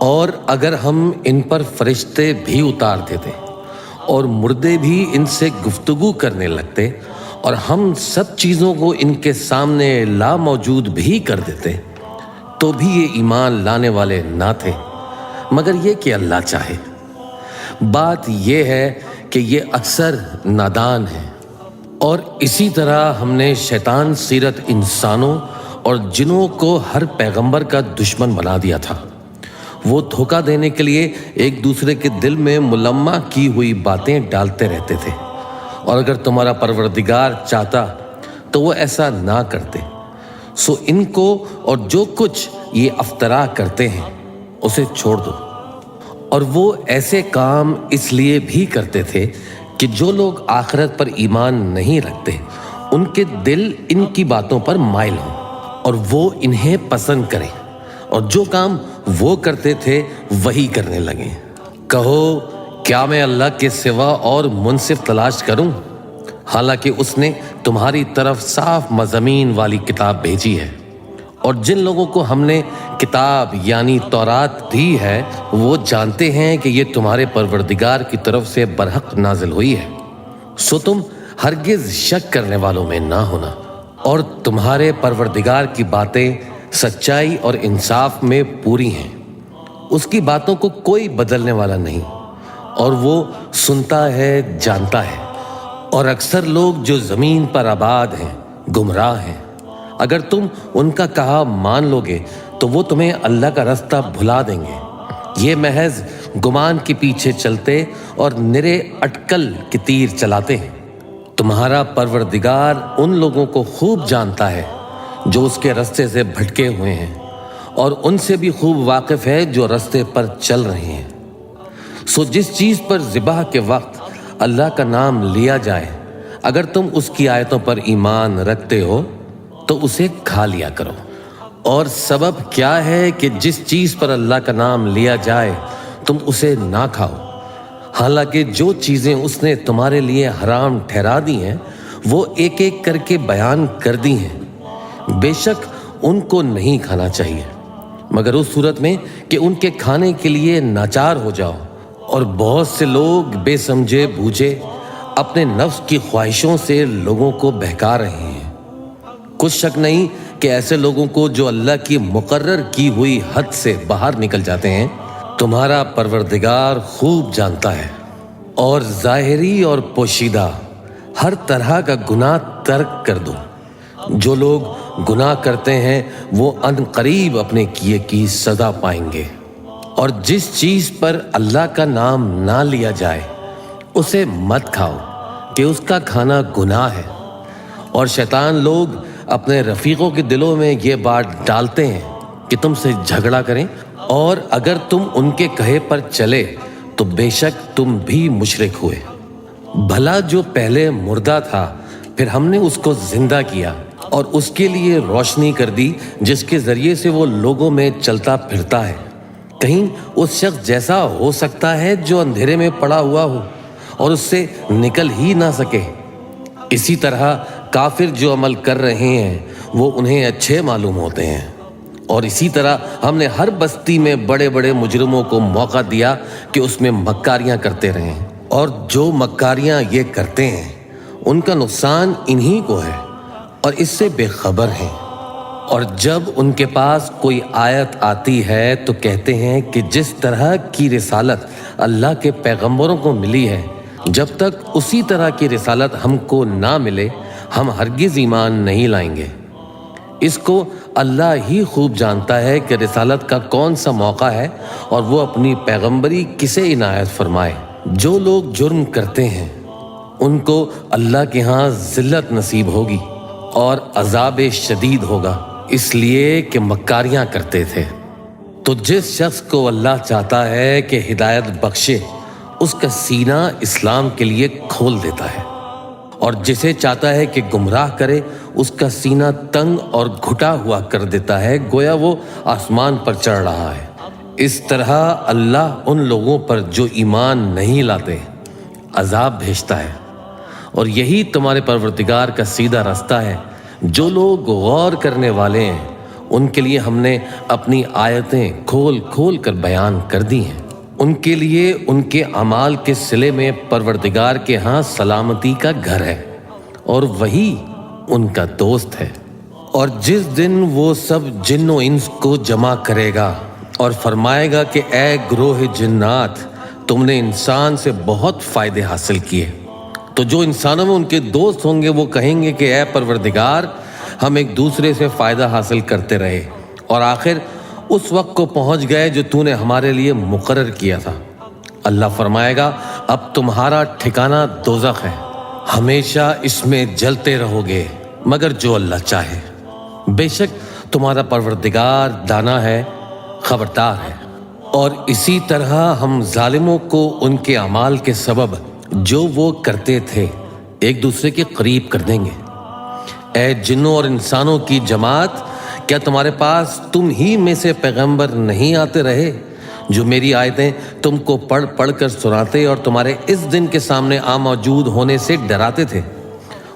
اور اگر ہم ان پر فرشتے بھی اتار دیتے اور مردے بھی ان سے گفتگو کرنے لگتے اور ہم سب چیزوں کو ان کے سامنے لا موجود بھی کر دیتے تو بھی یہ ایمان لانے والے نہ تھے، مگر یہ کہ اللہ چاہے۔ بات یہ ہے کہ یہ اکثر نادان ہیں۔ اور اسی طرح ہم نے شیطان سیرت انسانوں اور جنوں کو ہر پیغمبر کا دشمن بنا دیا تھا۔ وہ دھوکہ دینے کے لیے ایک دوسرے کے دل میں ملمع کی ہوئی باتیں ڈالتے رہتے تھے، اور اگر تمہارا پروردگار چاہتا تو وہ ایسا نہ کرتے۔ سو ان کو اور جو کچھ یہ افطرا کرتے ہیں اسے چھوڑ دو۔ اور وہ ایسے کام اس لیے بھی کرتے تھے کہ جو لوگ آخرت پر ایمان نہیں رکھتے ان کے دل ان کی باتوں پر مائل ہوں اور وہ انہیں پسند کریں، اور جو کام وہ کرتے تھے وہی کرنے لگیں۔ کہو کیا میں اللہ کے سوا اور منصف تلاش کروں، حالانکہ اس نے تمہاری طرف صاف مضامین والی کتاب بھیجی ہے، اور جن لوگوں کو ہم نے کتاب یعنی تورات دی ہے وہ جانتے ہیں کہ یہ تمہارے پروردگار کی طرف سے برحق نازل ہوئی ہے۔ سو تم ہرگز شک کرنے والوں میں نہ ہونا، اور تمہارے پروردگار کی باتیں سچائی اور انصاف میں پوری ہیں۔ اس کی باتوں کو کوئی بدلنے والا نہیں، اور وہ سنتا ہے جانتا ہے۔ اور اکثر لوگ جو زمین پر آباد ہیں گمراہ ہیں۔ اگر تم ان کا کہا مان لو گے تو وہ تمہیں اللہ کا رستہ بھلا دیں گے۔ یہ محض گمان کے پیچھے چلتے اور نرے اٹکل کے تیر چلاتے ہیں۔ تمہارا پروردگار ان لوگوں کو خوب جانتا ہے جو اس کے رستے سے بھٹکے ہوئے ہیں، اور ان سے بھی خوب واقف ہے جو رستے پر چل رہے ہیں۔ سو جس چیز پر ذبح کے وقت اللہ کا نام لیا جائے، اگر تم اس کی آیتوں پر ایمان رکھتے ہو تو اسے کھا لیا کرو۔ اور سبب کیا ہے کہ جس چیز پر اللہ کا نام لیا جائے تم اسے نہ کھاؤ، حالانکہ جو چیزیں اس نے تمہارے لیے حرام ٹھہرا دی ہیں وہ ایک ایک کر کے بیان کر دی ہیں۔ بے شک ان کو نہیں کھانا چاہیے، مگر اس صورت میں کہ ان کے کھانے کے لیے ناچار ہو جاؤ۔ اور بہت سے لوگ بے سمجھے بوجھے اپنے نفس کی خواہشوں سے لوگوں کو بہکا رہے ہیں۔ کچھ شک نہیں کہ ایسے لوگوں کو جو اللہ کی مقرر کی ہوئی حد سے باہر نکل جاتے ہیں تمہارا پروردگار خوب جانتا ہے۔ اور ظاہری اور پوشیدہ ہر طرح کا گناہ ترک کر دو۔ جو لوگ گناہ کرتے ہیں وہ ان قریب اپنے کیے کی سزا پائیں گے۔ اور جس چیز پر اللہ کا نام نہ لیا جائے اسے مت کھاؤ کہ اس کا کھانا گناہ ہے۔ اور شیطان لوگ اپنے رفیقوں کے دلوں میں یہ بات ڈالتے ہیں کہ تم سے جھگڑا کریں، اور اگر تم ان کے کہے پر چلے تو بے شک تم بھی مشرک ہوئے۔ بھلا جو پہلے مردہ تھا پھر ہم نے اس کو زندہ کیا اور اس کے لیے روشنی کر دی جس کے ذریعے سے وہ لوگوں میں چلتا پھرتا ہے۔ کہیں اس شخص جیسا ہو سکتا ہے جو اندھیرے میں پڑا ہوا ہو اور اس سے نکل ہی نہ سکے۔ اسی طرح کافر جو عمل کر رہے ہیں وہ انہیں اچھے معلوم ہوتے ہیں۔ اور اسی طرح ہم نے ہر بستی میں بڑے بڑے مجرموں کو موقع دیا کہ اس میں مکاریاں کرتے رہیں، اور جو مکاریاں یہ کرتے ہیں ان کا نقصان انہی کو ہے اور اس سے بے خبر ہیں۔ اور جب ان کے پاس کوئی آیت آتی ہے تو کہتے ہیں کہ جس طرح کی رسالت اللہ کے پیغمبروں کو ملی ہے جب تک اسی طرح کی رسالت ہم کو نہ ملے ہم ہرگز ایمان نہیں لائیں گے۔ اس کو اللہ ہی خوب جانتا ہے کہ رسالت کا کون سا موقع ہے اور وہ اپنی پیغمبری کسے عنایت فرمائے۔ جو لوگ جرم کرتے ہیں ان کو اللہ کے ہاں ذلت نصیب ہوگی اور عذاب شدید ہوگا، اس لیے کہ مکاریاں کرتے تھے۔ تو جس شخص کو اللہ چاہتا ہے کہ ہدایت بخشے اس کا سینہ اسلام کے لیے کھول دیتا ہے، اور جسے چاہتا ہے کہ گمراہ کرے اس کا سینہ تنگ اور گھٹا ہوا کر دیتا ہے، گویا وہ آسمان پر چڑھ رہا ہے۔ اس طرح اللہ ان لوگوں پر جو ایمان نہیں لاتے عذاب بھیجتا ہے، اور یہی تمہارے پروردگار کا سیدھا راستہ ہے۔ جو لوگ غور کرنے والے ہیں ان کے لیے ہم نے اپنی آیتیں کھول کھول کر بیان کر دی ہیں۔ ان کے لیے ان کے اعمال کے صلے میں پروردگار کے ہاں سلامتی کا گھر ہے اور وہی ان کا دوست ہے۔ اور جس دن وہ سب جن و انس کو جمع کرے گا اور فرمائے گا کہ اے گروہ جنات، تم نے انسان سے بہت فائدے حاصل کیے، تو جو انسانوں میں ان کے دوست ہوں گے وہ کہیں گے کہ اے پروردگار، ہم ایک دوسرے سے فائدہ حاصل کرتے رہے اور آخر اس وقت کو پہنچ گئے جو تو نے ہمارے لیے مقرر کیا تھا۔ اللہ فرمائے گا اب تمہارا ٹھکانہ دوزخ ہے، ہمیشہ اس میں جلتے رہو گے مگر جو اللہ چاہے، بے شک تمہارا پروردگار دانا ہے، خبردار ہے۔ اور اسی طرح ہم ظالموں کو ان کے اعمال کے سبب جو وہ کرتے تھے ایک دوسرے کے قریب کر دیں گے۔ اے جنوں اور انسانوں کی جماعت، کیا تمہارے پاس تم ہی میں سے پیغمبر نہیں آتے رہے جو میری آیتیں تم کو پڑھ پڑھ کر سناتے اور تمہارے اس دن کے سامنے موجود ہونے سے ڈراتے تھے؟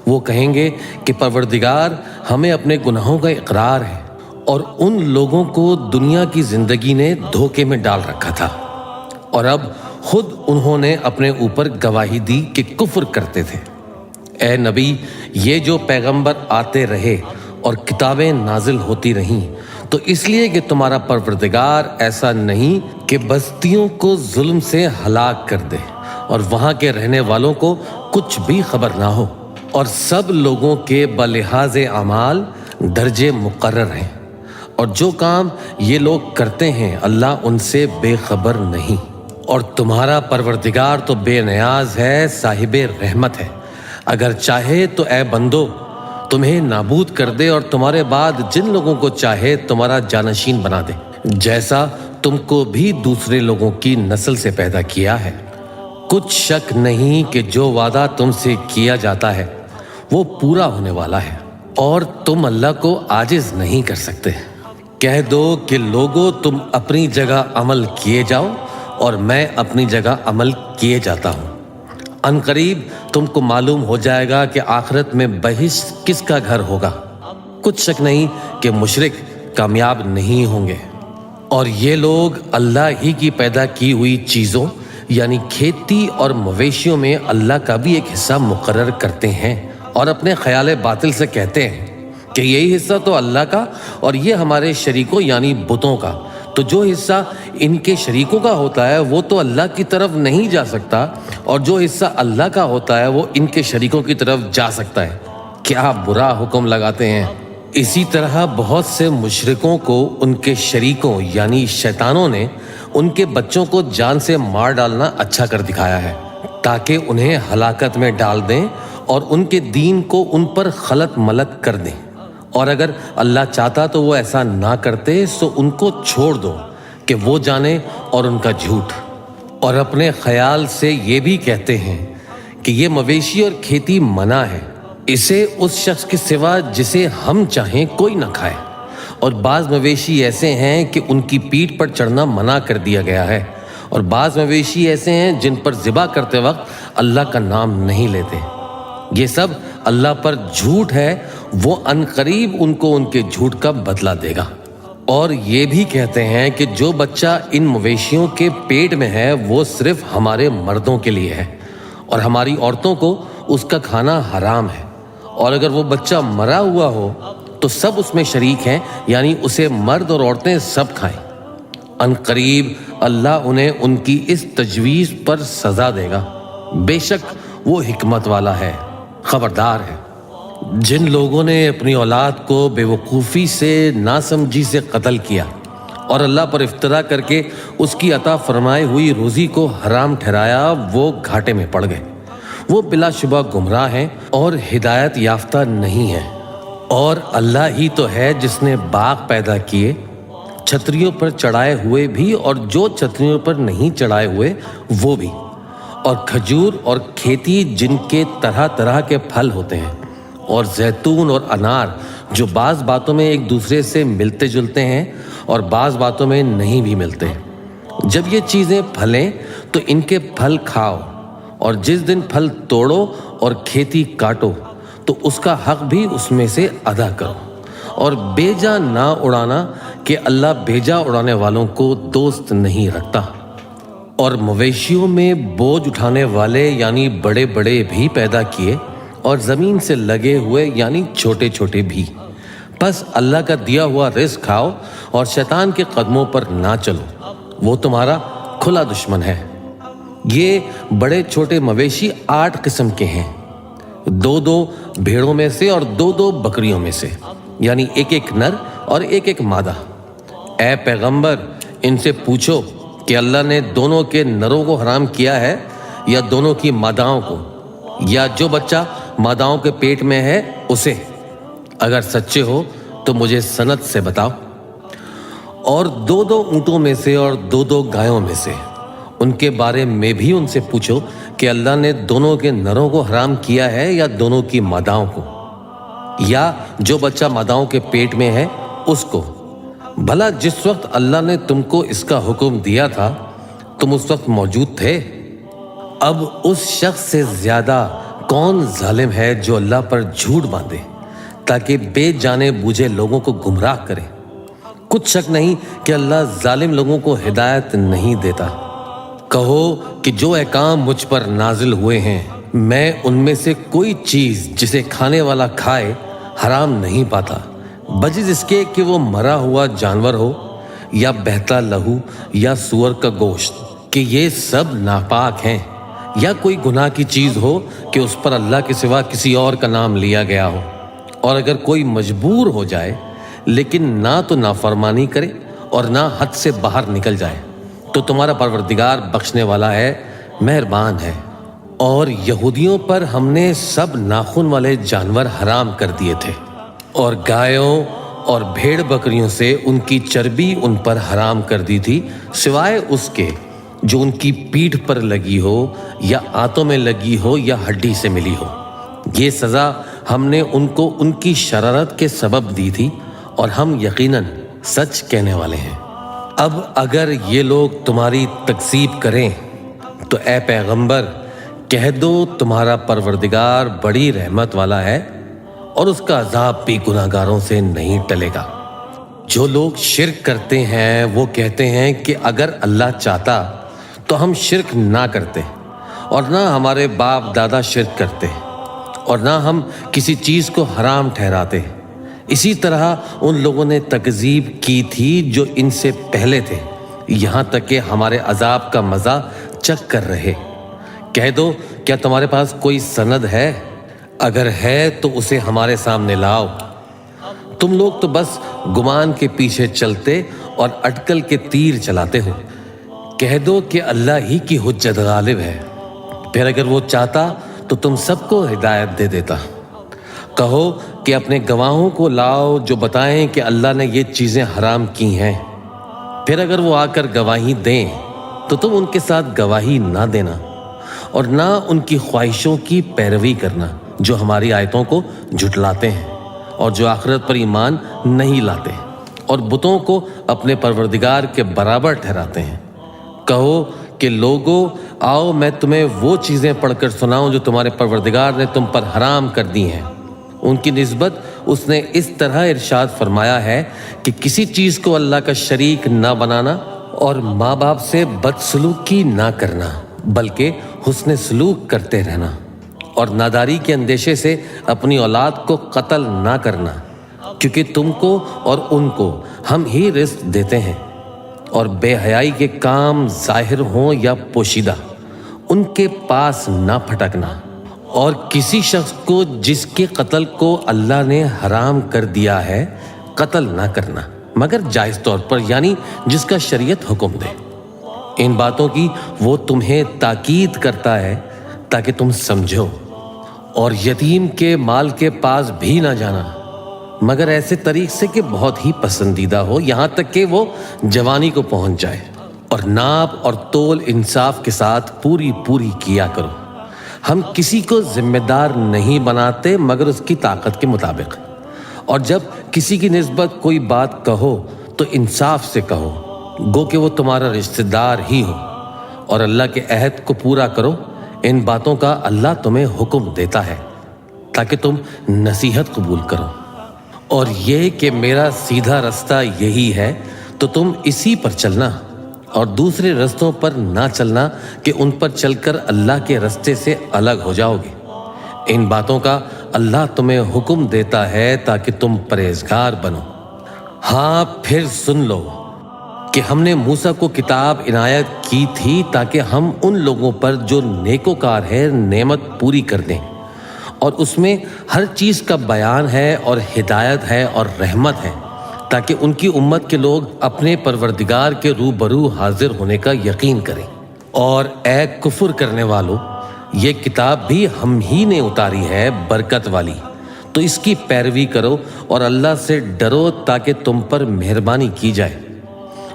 وہ کہیں گے کہ پروردگار، ہمیں اپنے گناہوں کا اقرار ہے اور ان لوگوں کو دنیا کی زندگی نے دھوکے میں ڈال رکھا تھا اور اب خود انہوں نے اپنے اوپر گواہی دی کہ کفر کرتے تھے۔ اے نبی، یہ جو پیغمبر آتے رہے اور کتابیں نازل ہوتی رہیں تو اس لیے کہ تمہارا پروردگار ایسا نہیں کہ بستیوں کو ظلم سے ہلاک کر دے اور وہاں کے رہنے والوں کو کچھ بھی خبر نہ ہو، اور سب لوگوں کے بلحاظ اعمال درجے مقرر ہیں، اور جو کام یہ لوگ کرتے ہیں اللہ ان سے بے خبر نہیں۔ اور تمہارا پروردگار تو بے نیاز ہے، صاحب رحمت ہے، اگر چاہے تو اے بندو تمہیں نابود کر دے اور تمہارے بعد جن لوگوں کو چاہے تمہارا جانشین بنا دے، جیسا تم کو بھی دوسرے لوگوں کی نسل سے پیدا کیا ہے۔ کچھ شک نہیں کہ جو وعدہ تم سے کیا جاتا ہے وہ پورا ہونے والا ہے اور تم اللہ کو عاجز نہیں کر سکتے۔ کہہ دو کہ لوگو تم اپنی جگہ عمل کیے جاؤ اور میں اپنی جگہ عمل کیے جاتا ہوں، ان قریب تم کو معلوم ہو جائے گا کہ آخرت میں بہشت کس کا گھر ہوگا۔ کچھ شک نہیں کہ مشرک کامیاب نہیں ہوں گے۔ اور یہ لوگ اللہ ہی کی پیدا کی ہوئی چیزوں یعنی کھیتی اور مویشیوں میں اللہ کا بھی ایک حصہ مقرر کرتے ہیں اور اپنے خیال باطل سے کہتے ہیں کہ یہی حصہ تو اللہ کا اور یہ ہمارے شریکوں یعنی بتوں کا، تو جو حصہ ان کے شریکوں کا ہوتا ہے وہ تو اللہ کی طرف نہیں جا سکتا اور جو حصہ اللہ کا ہوتا ہے وہ ان کے شریکوں کی طرف جا سکتا ہے۔ کیا برا حکم لگاتے ہیں۔ اسی طرح بہت سے مشرکوں کو ان کے شریکوں یعنی شیطانوں نے ان کے بچوں کو جان سے مار ڈالنا اچھا کر دکھایا ہے تاکہ انہیں ہلاکت میں ڈال دیں اور ان کے دین کو ان پر خلط ملط کر دیں، اور اگر اللہ چاہتا تو وہ ایسا نہ کرتے، سو ان کو چھوڑ دو کہ وہ جانے اور ان کا جھوٹ۔ اور اپنے خیال سے یہ بھی کہتے ہیں کہ یہ مویشی اور کھیتی منع ہے، اسے اس شخص کے سوا جسے ہم چاہیں کوئی نہ کھائے، اور بعض مویشی ایسے ہیں کہ ان کی پیٹھ پر چڑھنا منع کر دیا گیا ہے، اور بعض مویشی ایسے ہیں جن پر ذبح کرتے وقت اللہ کا نام نہیں لیتے۔ یہ سب اللہ پر جھوٹ ہے، وہ ان قریب ان کو ان کے جھوٹ کا بدلہ دے گا۔ اور یہ بھی کہتے ہیں کہ جو بچہ ان مویشیوں کے پیٹ میں ہے وہ صرف ہمارے مردوں کے لیے ہے اور ہماری عورتوں کو اس کا کھانا حرام ہے، اور اگر وہ بچہ مرا ہوا ہو تو سب اس میں شریک ہیں، یعنی اسے مرد اور عورتیں سب کھائیں۔ ان قریب اللہ انہیں ان کی اس تجویز پر سزا دے گا، بے شک وہ حکمت والا ہے، خبردار ہے۔ جن لوگوں نے اپنی اولاد کو بے وقوفی سے ناسمجھی سے قتل کیا اور اللہ پر افترا کر کے اس کی عطا فرمائی ہوئی روزی کو حرام ٹھہرایا، وہ گھاٹے میں پڑ گئے، وہ بلا شبہ گمراہ ہیں اور ہدایت یافتہ نہیں ہیں۔ اور اللہ ہی تو ہے جس نے باغ پیدا کیے، چھتریوں پر چڑھائے ہوئے بھی اور جو چھتریوں پر نہیں چڑھائے ہوئے وہ بھی، اور کھجور اور کھیتی جن کے طرح طرح کے پھل ہوتے ہیں، اور زیتون اور انار جو بعض باتوں میں ایک دوسرے سے ملتے جلتے ہیں اور بعض باتوں میں نہیں بھی ملتے۔ جب یہ چیزیں پھلیں تو ان کے پھل کھاؤ، اور جس دن پھل توڑو اور کھیتی کاٹو تو اس کا حق بھی اس میں سے ادا کرو، اور بیجا نہ اڑانا کہ اللہ بیجا اڑانے والوں کو دوست نہیں رکھتا۔ اور مویشیوں میں بوجھ اٹھانے والے یعنی بڑے بڑے بھی پیدا کیے، اور زمین سے لگے ہوئے یعنی چھوٹے چھوٹے بھی۔ بس اللہ کا دیا ہوا رزق کھاؤ اور شیطان کے قدموں پر نہ چلو، وہ تمہارا کھلا دشمن ہے۔ یہ بڑے چھوٹے مویشی 8 قسم کے ہیں، 2 بھیڑوں میں سے اور 2 بکریوں میں سے، یعنی ایک نر اور ایک مادہ۔ اے پیغمبر، ان سے پوچھو کہ اللہ نے دونوں کے نروں کو حرام کیا ہے یا دونوں کی ماداؤں کو، یا جو بچہ ماداؤں کے پیٹ میں ہے اسے؟ اگر سچے ہو تو مجھے سند سے بتاؤ۔ اور 2 اونٹوں میں سے اور 2 گایوں میں سے، ان کے بارے میں بھی ان سے پوچھو کہ اللہ نے دونوں کے نروں کو حرام کیا ہے یا دونوں کی ماداؤں کو، یا جو بچہ ماداؤں کے پیٹ میں ہے اس کو۔ بھلا جس وقت اللہ نے تم کو اس کا حکم دیا تھا تم اس وقت موجود تھے؟ اب اس شخص سے زیادہ کون ظالم ہے جو اللہ پر جھوٹ باندھے تاکہ بے جانے بوجھے لوگوں کو گمراہ کرے؟ کچھ شک نہیں کہ اللہ ظالم لوگوں کو ہدایت نہیں دیتا۔ کہو کہ جو احکام مجھ پر نازل ہوئے ہیں میں ان میں سے کوئی چیز جسے کھانے والا کھائے حرام نہیں پاتا، بجز اس کے کہ وہ مرا ہوا جانور ہو یا بہتا لہو یا سور کا گوشت، کہ یہ سب ناپاک ہیں، یا کوئی گناہ کی چیز ہو کہ اس پر اللہ کے سوا کسی اور کا نام لیا گیا ہو۔ اور اگر کوئی مجبور ہو جائے لیکن نہ تو نافرمانی کرے اور نہ حد سے باہر نکل جائے تو تمہارا پروردگار بخشنے والا ہے، مہربان ہے۔ اور یہودیوں پر ہم نے سب ناخن والے جانور حرام کر دیے تھے، اور گایوں اور بھیڑ بکریوں سے ان کی چربی ان پر حرام کر دی تھی، سوائے اس کے جو ان کی پیٹھ پر لگی ہو یا آنتوں میں لگی ہو یا ہڈی سے ملی ہو۔ یہ سزا ہم نے ان کو ان کی شرارت کے سبب دی تھی، اور ہم یقیناً سچ کہنے والے ہیں۔ اب اگر یہ لوگ تمہاری تکذیب کریں تو اے پیغمبر کہہ دو تمہارا پروردگار بڑی رحمت والا ہے، اور اس کا عذاب بھی گناہ گاروں سے نہیں ٹلے گا۔ جو لوگ شرک کرتے ہیں وہ کہتے ہیں کہ اگر اللہ چاہتا تو ہم شرک نہ کرتے، اور نہ ہمارے باپ دادا شرک کرتے، اور نہ ہم کسی چیز کو حرام ٹھہراتے۔ اسی طرح ان لوگوں نے تکذیب کی تھی جو ان سے پہلے تھے، یہاں تک کہ ہمارے عذاب کا مزہ چکھ کر رہے۔ کہہ دو کیا تمہارے پاس کوئی سند ہے؟ اگر ہے تو اسے ہمارے سامنے لاؤ۔ تم لوگ تو بس گمان کے پیچھے چلتے اور اٹکل کے تیر چلاتے ہو۔ کہہ دو کہ اللہ ہی کی حجت غالب ہے، پھر اگر وہ چاہتا تو تم سب کو ہدایت دے دیتا۔ کہو کہ اپنے گواہوں کو لاؤ جو بتائیں کہ اللہ نے یہ چیزیں حرام کی ہیں، پھر اگر وہ آ کر گواہی دیں تو تم ان کے ساتھ گواہی نہ دینا، اور نہ ان کی خواہشوں کی پیروی کرنا جو ہماری آیتوں کو جھٹلاتے ہیں اور جو آخرت پر ایمان نہیں لاتے اور بتوں کو اپنے پروردگار کے برابر ٹھہراتے ہیں۔ کہو کہ لوگو آؤ میں تمہیں وہ چیزیں پڑھ کر سناؤں جو تمہارے پروردگار نے تم پر حرام کر دی ہیں۔ ان کی نسبت اس نے اس طرح ارشاد فرمایا ہے کہ کسی چیز کو اللہ کا شریک نہ بنانا، اور ماں باپ سے بدسلوکی نہ کرنا بلکہ حسن سلوک کرتے رہنا، اور ناداری کے اندیشے سے اپنی اولاد کو قتل نہ کرنا، کیونکہ تم کو اور ان کو ہم ہی رزق دیتے ہیں۔ اور بے حیائی کے کام ظاہر ہوں یا پوشیدہ ان کے پاس نہ پھٹکنا، اور کسی شخص کو جس کے قتل کو اللہ نے حرام کر دیا ہے قتل نہ کرنا مگر جائز طور پر، یعنی جس کا شریعت حکم دے۔ ان باتوں کی وہ تمہیں تاکید کرتا ہے تاکہ تم سمجھو۔ اور یتیم کے مال کے پاس بھی نہ جانا مگر ایسے طریق سے کہ بہت ہی پسندیدہ ہو، یہاں تک کہ وہ جوانی کو پہنچ جائے، اور ناپ اور تول انصاف کے ساتھ پوری کیا کرو۔ ہم کسی کو ذمہ دار نہیں بناتے مگر اس کی طاقت کے مطابق، اور جب کسی کی نسبت کوئی بات کہو تو انصاف سے کہو، گو کہ وہ تمہارا رشتہ دار ہی ہو، اور اللہ کے عہد کو پورا کرو۔ ان باتوں کا اللہ تمہیں حکم دیتا ہے تاکہ تم نصیحت قبول کرو۔ اور یہ کہ میرا سیدھا رستہ یہی ہے تو تم اسی پر چلنا اور دوسرے رستوں پر نہ چلنا کہ ان پر چل کر اللہ کے رستے سے الگ ہو جاؤ گے۔ ان باتوں کا اللہ تمہیں حکم دیتا ہے تاکہ تم پرہیزگار بنو۔ ہاں پھر سن لو کہ ہم نے موسیٰ کو کتاب عنایت کی تھی تاکہ ہم ان لوگوں پر جو نیکوکار ہے نعمت پوری کر دیں، اور اس میں ہر چیز کا بیان ہے اور ہدایت ہے اور رحمت ہے، تاکہ ان کی امت کے لوگ اپنے پروردگار کے روبرو حاضر ہونے کا یقین کریں۔ اور اے کفر کرنے والو، یہ کتاب بھی ہم ہی نے اتاری ہے برکت والی، تو اس کی پیروی کرو اور اللہ سے ڈرو تاکہ تم پر مہربانی کی جائے۔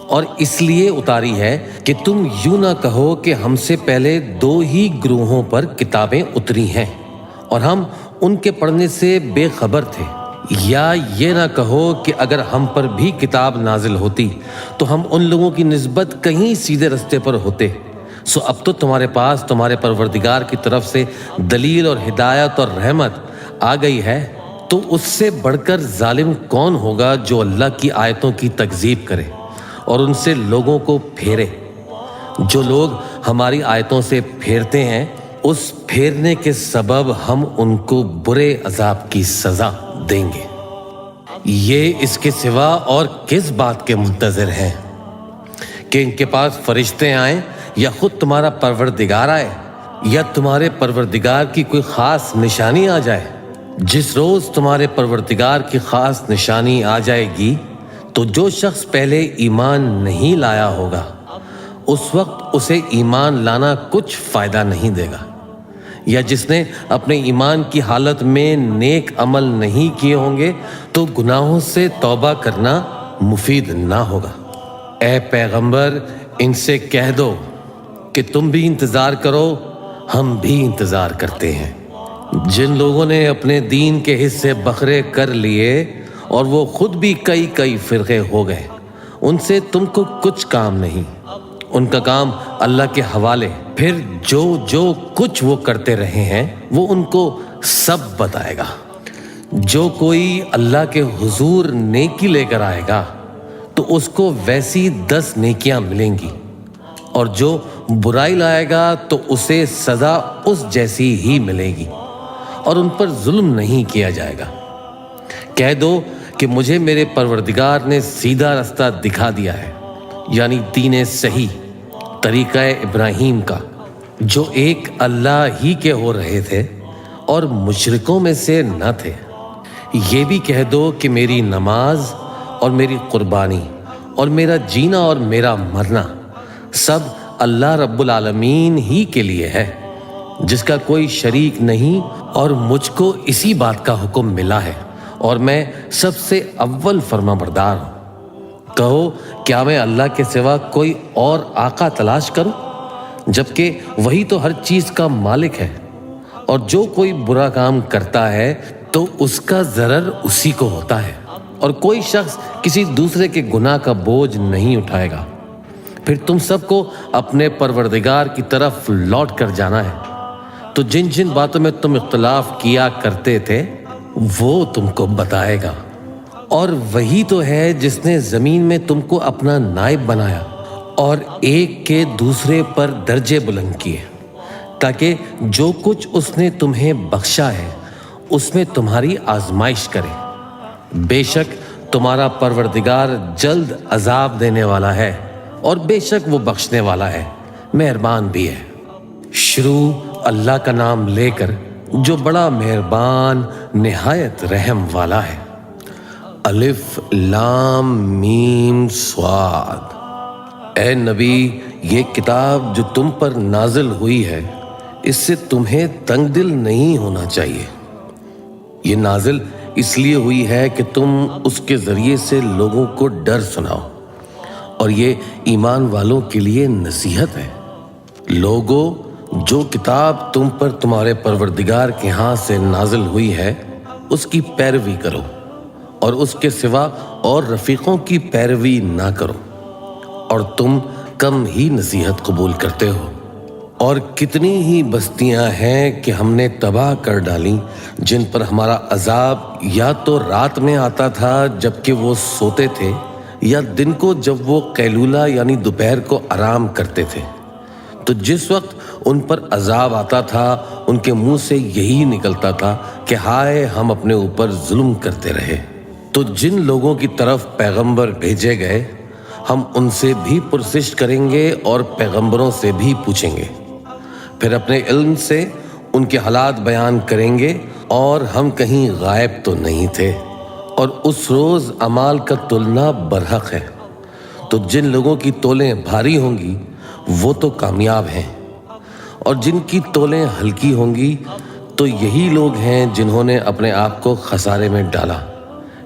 اور اس لیے اتاری ہے کہ تم یوں نہ کہو کہ ہم سے پہلے 2 ہی گروہوں پر کتابیں اتری ہیں اور ہم ان کے پڑھنے سے بے خبر تھے، یا یہ نہ کہو کہ اگر ہم پر بھی کتاب نازل ہوتی تو ہم ان لوگوں کی نسبت کہیں سیدھے رستے پر ہوتے۔ سو اب تو تمہارے پاس تمہارے پروردگار کی طرف سے دلیل اور ہدایت اور رحمت آ گئی ہے، تو اس سے بڑھ کر ظالم کون ہوگا جو اللہ کی آیتوں کی تکذیب کرے اور ان سے لوگوں کو پھیرے۔ جو لوگ ہماری آیتوں سے پھیرتے ہیں، اس پھیرنے کے سبب ہم ان کو برے عذاب کی سزا دیں گے۔ یہ اس کے سوا اور کس بات کے منتظر ہیں کہ ان کے پاس فرشتے آئیں یا خود تمہارا پروردگار آئے یا تمہارے پروردگار کی کوئی خاص نشانی آ جائے؟ جس روز تمہارے پروردگار کی خاص نشانی آ جائے گی تو جو شخص پہلے ایمان نہیں لایا ہوگا اس وقت اسے ایمان لانا کچھ فائدہ نہیں دے گا، یا جس نے اپنے ایمان کی حالت میں نیک عمل نہیں کیے ہوں گے تو گناہوں سے توبہ کرنا مفید نہ ہوگا۔ اے پیغمبر، ان سے کہہ دو کہ تم بھی انتظار کرو، ہم بھی انتظار کرتے ہیں۔ جن لوگوں نے اپنے دین کے حصے بکھرے کر لیے اور وہ خود بھی کئی فرقے ہو گئے، ان سے تم کو کچھ کام نہیں، ان کا کام اللہ کے حوالے۔ پھر جو کچھ وہ کرتے رہے ہیں وہ ان کو سب بتائے گا۔ جو کوئی اللہ کے حضور نیکی لے کر آئے گا تو اس کو ویسی 10 نیکیاں ملیں گی، اور جو برائی لائے گا تو اسے سزا اس جیسی ہی ملے گی، اور ان پر ظلم نہیں کیا جائے گا۔ کہہ دو کہ مجھے میرے پروردگار نے سیدھا رستہ دکھا دیا ہے، یعنی دین صحیح، طریقہ ابراہیم کا، جو ایک اللہ ہی کے ہو رہے تھے اور مشرکوں میں سے نہ تھے۔ یہ بھی کہہ دو کہ میری نماز اور میری قربانی اور میرا جینا اور میرا مرنا سب اللہ رب العالمین ہی کے لیے ہے، جس کا کوئی شریک نہیں، اور مجھ کو اسی بات کا حکم ملا ہے، اور میں سب سے اول فرما بردار ہوں۔ کہو کیا میں اللہ کے سوا کوئی اور آقا تلاش کروں، جبکہ وہی تو ہر چیز کا مالک ہے، اور جو کوئی برا کام کرتا ہے تو اس کا ضرر اسی کو ہوتا ہے، اور کوئی شخص کسی دوسرے کے گناہ کا بوجھ نہیں اٹھائے گا۔ پھر تم سب کو اپنے پروردگار کی طرف لوٹ کر جانا ہے، تو جن باتوں میں تم اختلاف کیا کرتے تھے وہ تم کو بتائے گا۔ اور وہی تو ہے جس نے زمین میں تم کو اپنا نائب بنایا اور ایک کے دوسرے پر درجے بلند کیے، تاکہ جو کچھ اس نے تمہیں بخشا ہے اس میں تمہاری آزمائش کرے۔ بے شک تمہارا پروردگار جلد عذاب دینے والا ہے، اور بے شک وہ بخشنے والا ہے، مہربان بھی ہے۔ شروع اللہ کا نام لے کر جو بڑا مہربان نہایت رحم والا ہے۔ الف لام میم صاد۔ اے نبی، یہ کتاب جو تم پر نازل ہوئی ہے اس سے تمہیں تنگ دل نہیں ہونا چاہیے۔ یہ نازل اس لیے ہوئی ہے کہ تم اس کے ذریعے سے لوگوں کو ڈر سناؤ، اور یہ ایمان والوں کے لیے نصیحت ہے۔ لوگو، جو کتاب تم پر تمہارے پروردگار کے ہاں سے نازل ہوئی ہے اس کی پیروی کرو، اور اس کے سوا اور رفیقوں کی پیروی نہ کرو، اور تم کم ہی نصیحت قبول کرتے ہو۔ اور کتنی ہی بستیاں ہیں کہ ہم نے تباہ کر ڈالیں جن پر ہمارا عذاب یا تو رات میں آتا تھا جبکہ وہ سوتے تھے، یا دن کو جب وہ قیلولہ یعنی دوپہر کو آرام کرتے تھے۔ تو جس وقت ان پر عذاب آتا تھا ان کے منہ سے یہی نکلتا تھا کہ ہائے ہم اپنے اوپر ظلم کرتے رہے۔ تو جن لوگوں کی طرف پیغمبر بھیجے گئے ہم ان سے بھی پرسش کریں گے اور پیغمبروں سے بھی پوچھیں گے، پھر اپنے علم سے ان کے حالات بیان کریں گے، اور ہم کہیں غائب تو نہیں تھے۔ اور اس روز اعمال کا تلنا برحق ہے، تو جن لوگوں کی تولیں بھاری ہوں گی وہ تو کامیاب ہیں، اور جن کی تولیں ہلکی ہوں گی تو یہی لوگ ہیں جنہوں نے اپنے آپ کو خسارے میں ڈالا،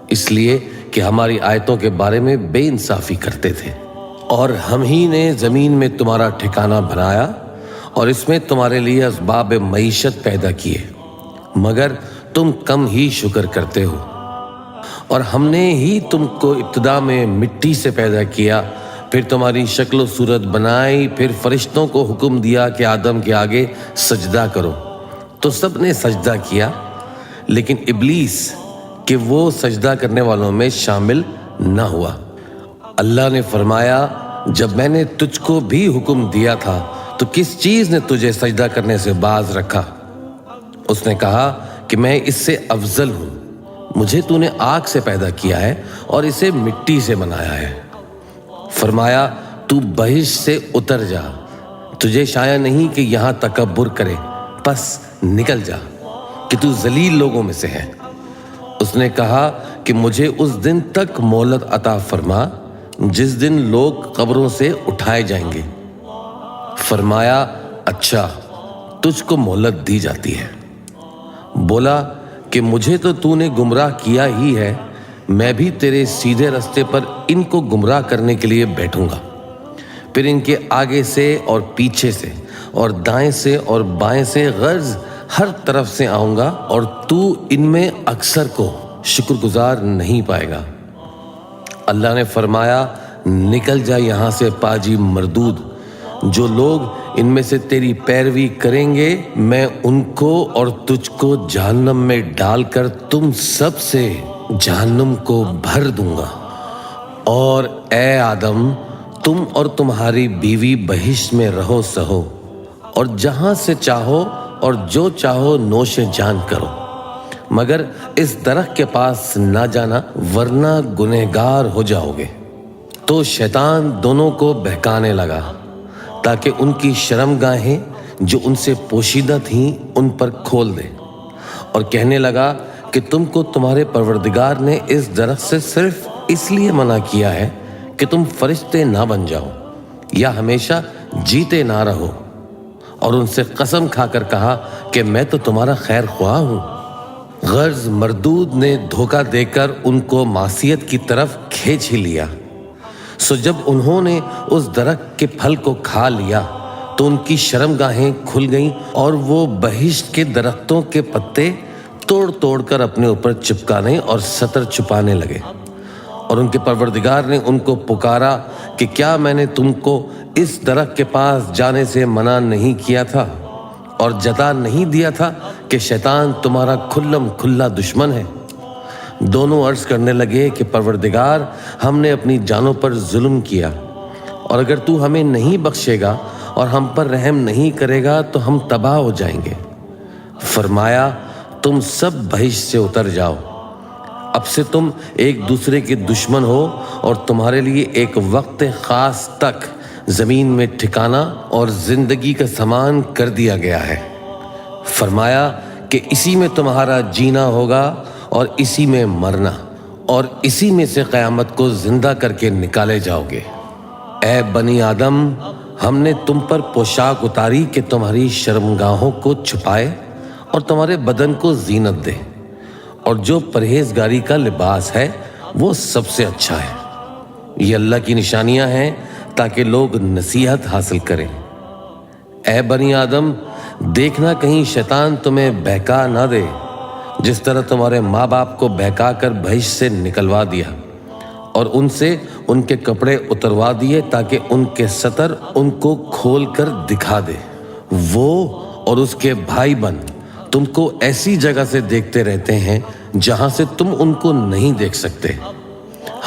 اس لیے کہ ہماری آیتوں کے بارے میں بے انصافی کرتے تھے۔ اور ہم ہی نے زمین میں تمہارا ٹھکانہ بنایا اور اس میں تمہارے لیے اسباب معیشت پیدا کیے، مگر تم کم ہی شکر کرتے ہو۔ اور ہم نے ہی تم کو ابتدا میں مٹی سے پیدا کیا، پھر تمہاری شکل و صورت بنائی، پھر فرشتوں کو حکم دیا کہ آدم کے آگے سجدہ کرو، تو سب نے سجدہ کیا، لیکن ابلیس کہ وہ سجدہ کرنے والوں میں شامل نہ ہوا۔ اللہ نے فرمایا، جب میں نے تجھ کو بھی حکم دیا تھا تو کس چیز نے تجھے سجدہ کرنے سے باز رکھا؟ اس نے کہا کہ میں اس سے افضل ہوں، مجھے تو نے آگ سے پیدا کیا ہے اور اسے مٹی سے بنایا ہے۔ فرمایا، تو بہشت سے اتر جا، تجھے شایع نہیں کہ یہاں تکبر کرے، پس نکل جا کہ تو ذلیل لوگوں میں سے ہے۔ اس نے کہا کہ مجھے اس دن تک مہلت عطا فرما جس دن لوگ قبروں سے اٹھائے جائیں گے۔ فرمایا، اچھا، تجھ کو مہلت دی جاتی ہے۔ بولا کہ مجھے تو نے گمراہ کیا ہی ہے، میں بھی تیرے سیدھے رستے پر ان کو گمراہ کرنے کے لیے بیٹھوں گا، پھر ان کے آگے سے اور پیچھے سے اور دائیں سے اور بائیں سے غرض ہر طرف سے آؤں گا، اور تو ان میں اکثر کو شکر گزار نہیں پائے گا۔ اللہ نے فرمایا، نکل جا یہاں سے پاجی مردود، جو لوگ ان میں سے تیری پیروی کریں گے میں ان کو اور تجھ کو جہنم میں ڈال کر تم سب سے جہنم کو بھر دوں گا۔ اور اے آدم، تم اور تمہاری بیوی بہشت میں رہو سہو، اور جہاں سے چاہو اور جو چاہو نوش جان کرو، مگر اس درخت کے پاس نہ جانا ورنہ گنہگار ہو جاؤ گے۔ تو شیطان دونوں کو بہکانے لگا تاکہ ان کی شرمگاہیں جو ان سے پوشیدہ تھیں ان پر کھول دے، اور کہنے لگا کہ تم کو تمہارے پروردگار نے اس درخت سے صرف اس لیے منع کیا ہے کہ تم فرشتے نہ بن جاؤ یا ہمیشہ جیتے نہ رہو۔ اور ان سے قسم کھا کر کہا کہ میں تو تمہارا خیر خواہ ہوں۔ غرض مردود نے دھوکہ دے کر ان کو معصیت کی طرف کھینچ ہی لیا۔ سو جب انہوں نے اس درخت کے پھل کو کھا لیا تو ان کی شرمگاہیں کھل گئیں، اور وہ بہشت کے درختوں کے پتے توڑ توڑ کر اپنے اوپر چپکانے اور ستر چھپانے لگے۔ اور ان کے پروردگار نے ان کو پکارا کہ کیا میں نے تم کو اس درخت کے پاس جانے سے منع نہیں کیا تھا اور جتا نہیں دیا تھا کہ شیطان تمہارا کھلم کھلا دشمن ہے؟ دونوں عرض کرنے لگے کہ پروردگار، ہم نے اپنی جانوں پر ظلم کیا، اور اگر تو ہمیں نہیں بخشے گا اور ہم پر رحم نہیں کرے گا تو ہم تباہ ہو جائیں گے۔ فرمایا، تم سب بہشت سے اتر جاؤ، اب سے تم ایک دوسرے کے دشمن ہو، اور تمہارے لیے ایک وقت خاص تک زمین میں ٹھکانہ اور زندگی کا سامان کر دیا گیا ہے۔ فرمایا کہ اسی میں تمہارا جینا ہوگا اور اسی میں مرنا، اور اسی میں سے قیامت کو زندہ کر کے نکالے جاؤ گے۔ اے بنی آدم، ہم نے تم پر پوشاک اتاری کہ تمہاری شرمگاہوں کو چھپائے اور تمہارے بدن کو زینت دے، اور جو پرہیزگاری کا لباس ہے وہ سب سے اچھا ہے۔ یہ اللہ کی نشانیاں ہیں تاکہ لوگ نصیحت حاصل کریں۔ اے بنی آدم، دیکھنا کہیں شیطان تمہیں بہکا نہ دے، جس طرح تمہارے ماں باپ کو بہکا کر بہشت سے نکلوا دیا اور ان سے ان کے کپڑے اتروا دیے تاکہ ان کے ستر ان کو کھول کر دکھا دے، وہ اور اس کے بھائی بن تم کو ایسی جگہ سے دیکھتے رہتے ہیں جہاں سے تم ان کو نہیں دیکھ سکتے۔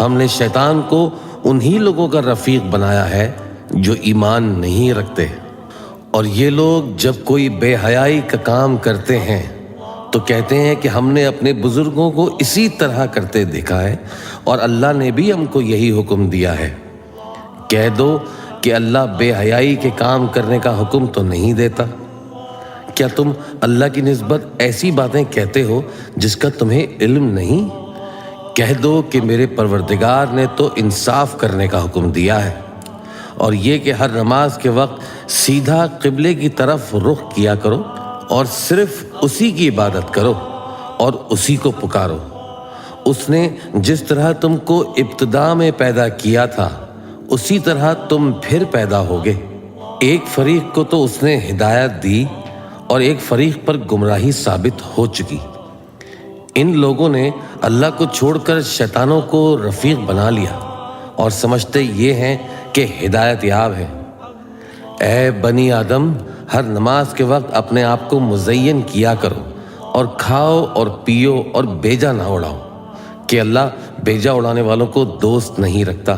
ہم نے شیطان کو انہی لوگوں کا رفیق بنایا ہے جو ایمان نہیں رکھتے، اور یہ لوگ جب کوئی بے حیائی کا کام کرتے ہیں تو کہتے ہیں کہ ہم نے اپنے بزرگوں کو اسی طرح کرتے دیکھا ہے اور اللہ نے بھی ہم کو یہی حکم دیا ہے۔ کہہ دو کہ اللہ بے حیائی کے کام کرنے کا حکم تو نہیں دیتا۔ کیا تم اللہ کی نسبت ایسی باتیں کہتے ہو جس کا تمہیں علم نہیں؟ کہہ دو کہ میرے پروردگار نے تو انصاف کرنے کا حکم دیا ہے، اور یہ کہ ہر نماز کے وقت سیدھا قبلے کی طرف رخ کیا کرو اور صرف اسی کی عبادت کرو اور اسی کو پکارو۔ اس نے جس طرح تم کو ابتدا میں پیدا کیا تھا اسی طرح تم پھر پیدا ہوگے۔ ایک فریق کو تو اس نے ہدایت دی اور ایک فریق پر گمراہی ثابت ہو چکی۔ ان لوگوں نے اللہ کو چھوڑ کر شیطانوں کو رفیق بنا لیا اور سمجھتے یہ ہیں کہ ہدایت یاب ہے۔ اے بنی آدم، ہر نماز کے وقت اپنے آپ کو مزین کیا کرو اور کھاؤ اور پیو اور بیجا نہ اڑاؤ، کہ اللہ بیجا اڑانے والوں کو دوست نہیں رکھتا۔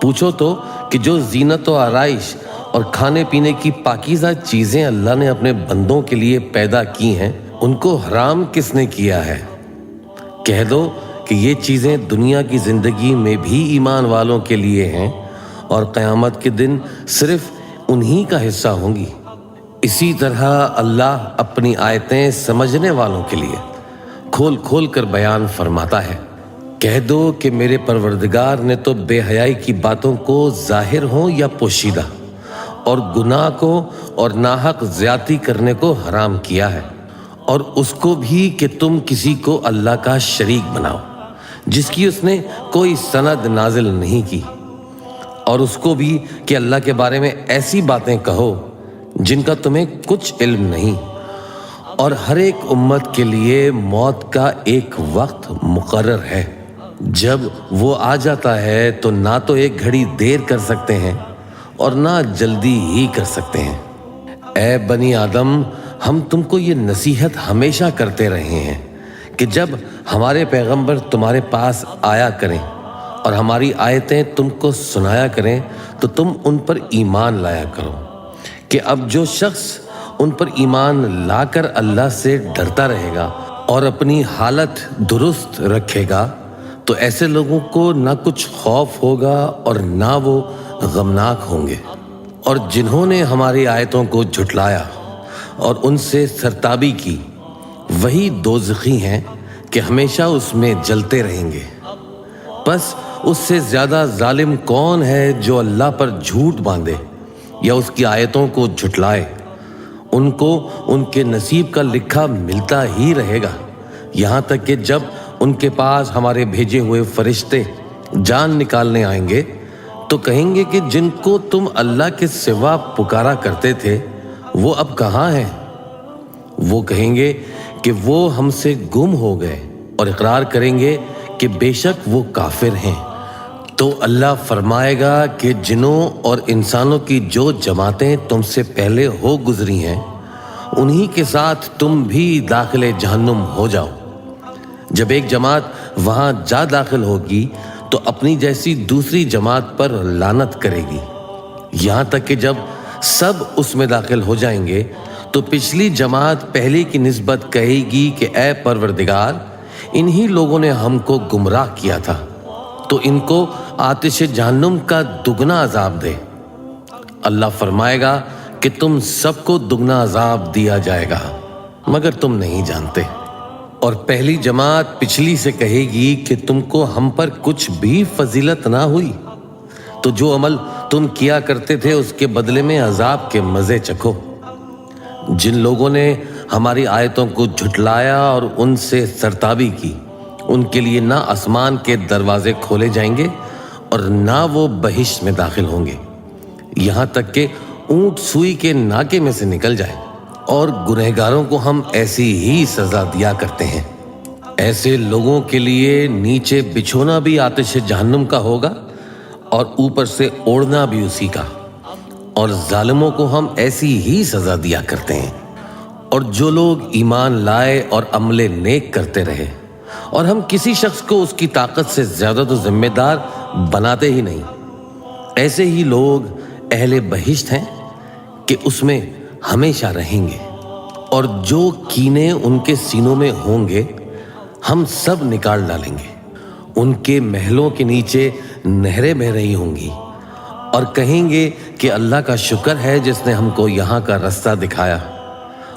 پوچھو تو کہ جو زینت و آرائش اور کھانے پینے کی پاکیزہ چیزیں اللہ نے اپنے بندوں کے لیے پیدا کی ہیں ان کو حرام کس نے کیا ہے؟ کہہ دو کہ یہ چیزیں دنیا کی زندگی میں بھی ایمان والوں کے لیے ہیں اور قیامت کے دن صرف انہی کا حصہ ہوں گی۔ اسی طرح اللہ اپنی آیتیں سمجھنے والوں کے لیے کھول کھول کر بیان فرماتا ہے۔ کہہ دو کہ میرے پروردگار نے تو بے حیائی کی باتوں کو ظاہر ہوں یا پوشیدہ اور گناہ کو اور ناحق زیادتی کرنے کو حرام کیا ہے، اور اس کو بھی کہ تم کسی کو اللہ کا شریک بناؤ جس کی اس نے کوئی سند نازل نہیں کی، اور اس کو بھی کہ اللہ کے بارے میں ایسی باتیں کہو جن کا تمہیں کچھ علم نہیں، اور ہر ایک امت کے لیے موت کا ایک وقت مقرر ہے۔ جب وہ آ جاتا ہے تو نہ تو ایک گھڑی دیر کر سکتے ہیں اور نہ جلدی ہی کر سکتے ہیں۔ اے بنی آدم، ہم تم کو یہ نصیحت ہمیشہ کرتے رہے ہیں کہ جب ہمارے پیغمبر تمہارے پاس آیا کریں اور ہماری آیتیں تم کو سنایا کریں تو تم ان پر ایمان لایا کرو، کہ اب جو شخص ان پر ایمان لا کر اللہ سے ڈرتا رہے گا اور اپنی حالت درست رکھے گا تو ایسے لوگوں کو نہ کچھ خوف ہوگا اور نہ وہ غمناک ہوں گے۔ اور جنہوں نے ہماری آیتوں کو جھٹلایا اور ان سے سرتابی کی وہی دوزخی ہیں کہ ہمیشہ اس میں جلتے رہیں گے۔ بس اس سے زیادہ ظالم کون ہے جو اللہ پر جھوٹ باندھے یا اس کی آیتوں کو جھٹلائے؟ ان کو ان کے نصیب کا لکھا ملتا ہی رہے گا، یہاں تک کہ جب ان کے پاس ہمارے بھیجے ہوئے فرشتے جان نکالنے آئیں گے تو کہیں گے کہ جن کو تم اللہ کے سوا پکارا کرتے تھے وہ اب کہاں ہیں؟ وہ کہیں گے کہ وہ ہم سے گم ہو گئے، اور اقرار کریں گے کہ بے شک وہ کافر ہیں۔ تو اللہ فرمائے گا کہ جنوں اور انسانوں کی جو جماعتیں تم سے پہلے ہو گزری ہیں انہی کے ساتھ تم بھی داخل جہنم ہو جاؤ۔ جب ایک جماعت وہاں جا داخل ہوگی تو اپنی جیسی دوسری جماعت پر لعنت کرے گی، یہاں تک کہ جب سب اس میں داخل ہو جائیں گے تو پچھلی جماعت پہلی کی نسبت کہے گی کہ اے پروردگار، انہی لوگوں نے ہم کو گمراہ کیا تھا، تو ان کو آتش جہنم کا دگنا عذاب دے۔ اللہ فرمائے گا کہ تم سب کو دگنا عذاب دیا جائے گا مگر تم نہیں جانتے۔ اور پہلی جماعت پچھلی سے کہے گی کہ تم کو ہم پر کچھ بھی فضیلت نہ ہوئی، تو جو عمل تم کیا کرتے تھے اس کے بدلے میں عذاب کے مزے چکھو۔ جن لوگوں نے ہماری آیتوں کو جھٹلایا اور ان سے سرتابی کی ان کے لیے نہ آسمان کے دروازے کھولے جائیں گے اور نہ وہ بہشت میں داخل ہوں گے، یہاں تک کہ اونٹ سوئی کے ناکے میں سے نکل جائے، اور گنہگاروں کو ہم ایسی ہی سزا دیا کرتے ہیں۔ ایسے لوگوں کے لیے نیچے بچھونا بھی آتش جہنم کا ہوگا اور اوپر سے اوڑھنا بھی اسی کا، اور ظالموں کو ہم ایسی ہی سزا دیا کرتے ہیں۔ اور جو لوگ ایمان لائے اور عمل نیک کرتے رہے، اور ہم کسی شخص کو اس کی طاقت سے زیادہ تو ذمہ دار بناتے ہی نہیں، ایسے ہی لوگ اہل بہشت ہیں کہ اس میں ہمیشہ رہیں گے۔ اور جو کینے ان کے سینوں میں ہوں گے ہم سب نکال ڈالیں گے۔ ان کے محلوں کے نیچے نہریں بہہ رہی ہوں گی، اور کہیں گے کہ اللہ کا شکر ہے جس نے ہم کو یہاں کا رستہ دکھایا،